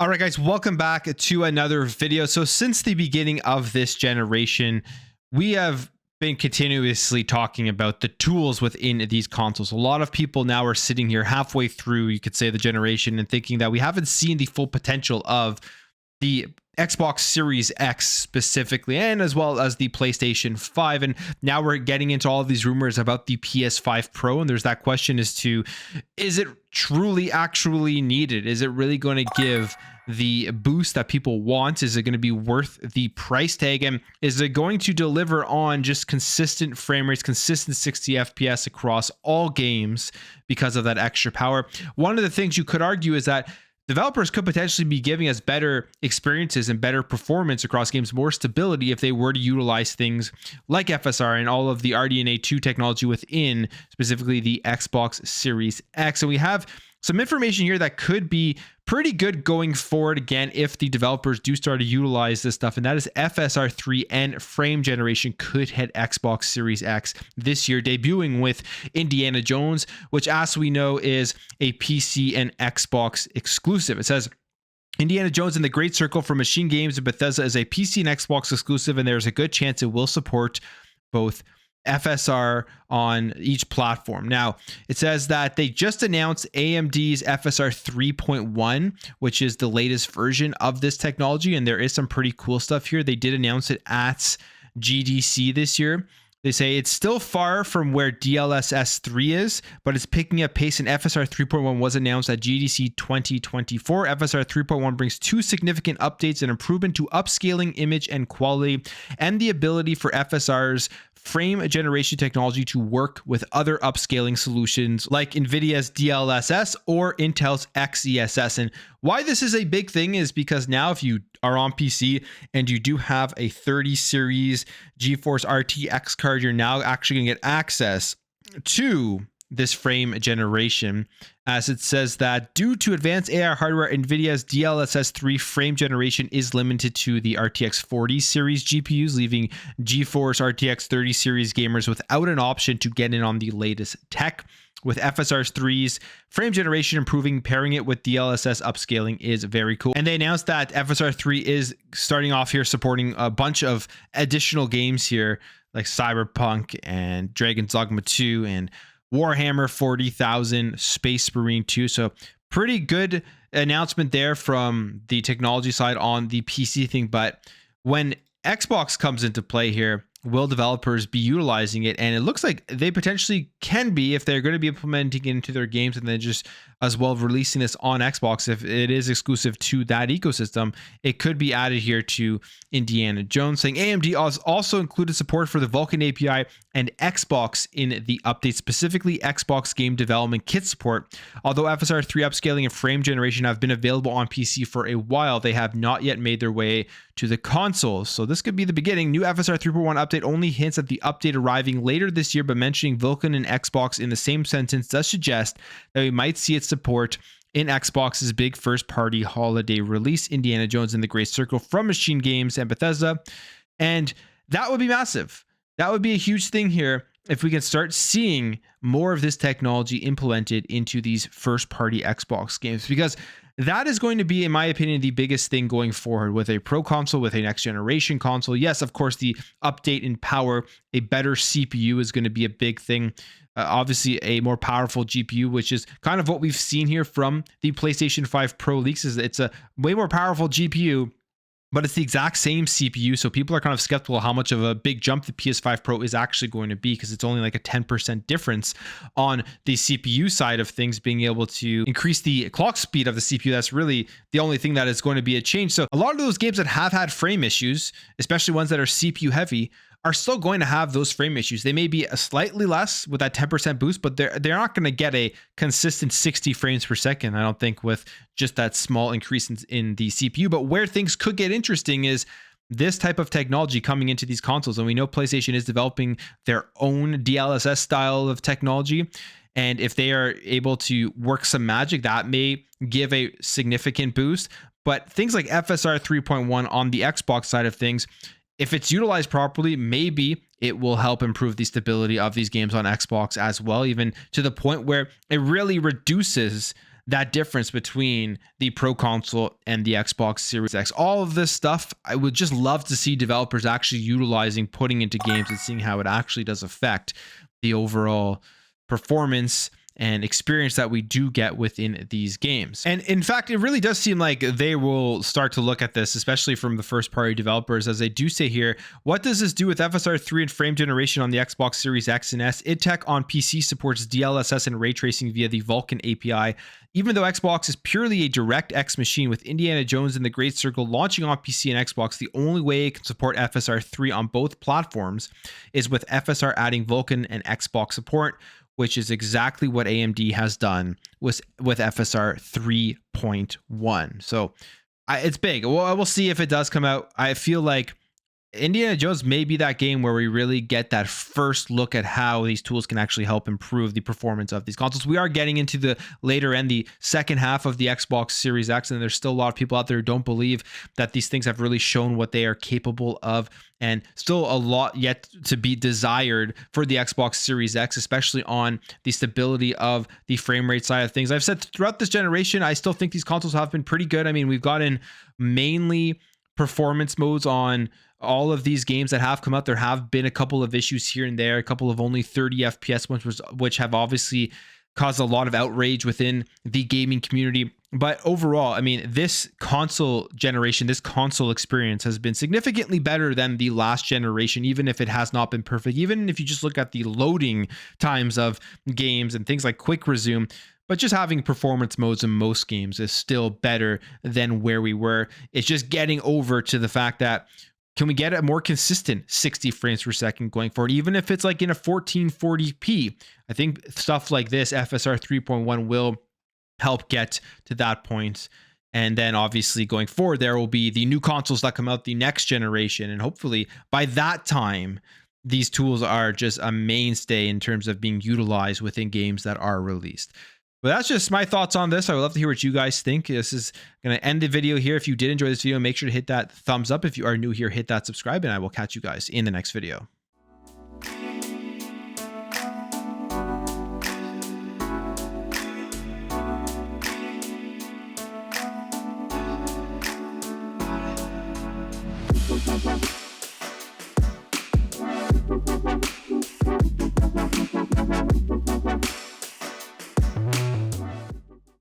All right, guys, welcome back to another video. So since the beginning of this generation, we have been continuously talking about the tools within these consoles. A lot of people now are sitting here halfway through, you could say, the generation and thinking that we haven't seen the full potential of the Xbox Series X specifically, and as well as the PlayStation 5. And now we're getting into all of these rumors about the PS5 Pro. And there's that question as to, is it truly actually needed? Is it really going to give the boost that people want? Is it going to be worth the price tag? And is it going to deliver on just consistent frame rates, consistent 60 FPS across all games because of that extra power? One of the things you could argue is that developers could potentially be giving us better experiences and better performance across games, more stability if they were to utilize things like FSR and all of the RDNA 2 technology within specifically the Xbox Series X. And we have some information here that could be pretty good going forward, again, if the developers do start to utilize this stuff, and that is FSR 3 and frame generation could hit Xbox Series X this year, debuting with Indiana Jones, which, as we know, is a PC and Xbox exclusive. It says Indiana Jones and the Great Circle from Machine Games and Bethesda is a PC and Xbox exclusive, and there's a good chance it will support both FSR on each platform. Now, it says that they just announced AMD's FSR 3.1, which is the latest version of this technology, and there is some pretty cool stuff here. They did announce it at GDC this year. They say it's still far from where DLSS 3 is, but it's picking up pace, and FSR 3.1 was announced at GDC 2024. FSR 3.1 brings two significant updates: an improvement to upscaling image and quality, and the ability for FSR's frame generation technology to work with other upscaling solutions like NVIDIA's DLSS or Intel's XeSS. And why this is a big thing is because now if you are on PC and you do have a 30 series GeForce RTX card, you're now actually going to get access to this frame generation, as it says that due to advanced AI hardware, NVIDIA's DLSS 3 frame generation is limited to the RTX 40 series GPUs, leaving GeForce RTX 30 series gamers without an option to get in on the latest tech. With FSR 3's frame generation improving, pairing it with DLSS upscaling is very cool. And they announced that FSR 3 is starting off here supporting a bunch of additional games here, like Cyberpunk and Dragon's Dogma 2 and Warhammer 40,000, Space Marine 2. So pretty good announcement there from the technology side on the PC thing. But when Xbox comes into play here, will developers be utilizing it? And it looks like they potentially can be if they're going to be implementing it into their games, and then just as well releasing this on Xbox. If it is exclusive to that ecosystem, it could be added here to Indiana Jones, saying AMD also included support for the Vulkan API and Xbox in the update, specifically Xbox Game Development Kit support. Although FSR 3 upscaling and frame generation have been available on PC for a while, they have not yet made their way to the consoles. So this could be the beginning. New FSR 3.1 update only hints at the update arriving later this year, but mentioning Vulkan and Xbox in the same sentence does suggest that we might see its support in Xbox's big first-party holiday release, Indiana Jones and the Great Circle from Machine Games and Bethesda. And that would be massive. That would be a huge thing here if we can start seeing more of this technology implemented into these first-party Xbox games, because that is going to be, in my opinion, the biggest thing going forward with a pro console, with a next generation console. Yes, of course, the update in power, a better CPU is going to be a big thing. Obviously, a more powerful GPU, which is kind of what we've seen here from the PlayStation 5 Pro leaks, is it's a way more powerful GPU, but it's the exact same CPU. So people are kind of skeptical how much of a big jump the PS5 Pro is actually going to be, because it's only like a 10% difference on the CPU side of things, being able to increase the clock speed of the CPU. That's really the only thing that is going to be a change. So a lot of those games that have had frame issues, especially ones that are CPU heavy, are still going to have those frame issues. They may be a slightly less with that 10% boost, but they're not going to get a consistent 60 frames per second, I don't think, with just that small increase in the CPU. But where things could get interesting is this type of technology coming into these consoles. And we know PlayStation is developing their own DLSS style of technology. And if they are able to work some magic, that may give a significant boost. But things like FSR 3.1 on the Xbox side of things, if it's utilized properly, maybe it will help improve the stability of these games on Xbox as well, even to the point where it really reduces that difference between the Pro Console and the Xbox Series X. All of this stuff, I would just love to see developers actually utilizing, putting into games and seeing how it actually does affect the overall performance and experience that we do get within these games. And in fact, it really does seem like they will start to look at this, especially from the first party developers, as they do say here, what does this do with FSR 3 and frame generation on the Xbox Series X and S? id Tech on PC supports DLSS and ray tracing via the Vulkan API. Even though Xbox is purely a DirectX machine with Indiana Jones and the Great Circle launching on PC and Xbox, the only way it can support FSR 3 on both platforms is with FSR adding Vulkan and Xbox support, which is exactly what AMD has done with FSR 3.1. So it's big. Well, we'll see if it does come out. I feel like Indiana Jones may be that game where we really get that first look at how these tools can actually help improve the performance of these consoles. We are getting into the later end, the second half of the Xbox Series X, and there's still a lot of people out there who don't believe that these things have really shown what they are capable of, and still a lot yet to be desired for the Xbox Series X, especially on the stability of the frame rate side of things. I've said throughout this generation, I still think these consoles have been pretty good. I mean, we've gotten mainly performance modes on all of these games that have come out. There have been a couple of issues here and there, a couple of only 30 FPS ones, which have obviously caused a lot of outrage within the gaming community. But overall, I mean, this console generation, this console experience has been significantly better than the last generation, even if it has not been perfect. Even if you just look at the loading times of games and things like quick resume, but just having performance modes in most games is still better than where we were. It's just getting over to the fact that, can we get a more consistent 60 frames per second going forward, even if it's like in a 1440p? I think stuff like this, FSR 3.1, will help get to that point. And then obviously going forward, there will be the new consoles that come out the next generation. And hopefully by that time, these tools are just a mainstay in terms of being utilized within games that are released. But that's just my thoughts on this. I would love to hear what you guys think. This is going to end the video here. If you did enjoy this video, make sure to hit that thumbs up. If you are new here, hit that subscribe, and I will catch you guys in the next video. Bye.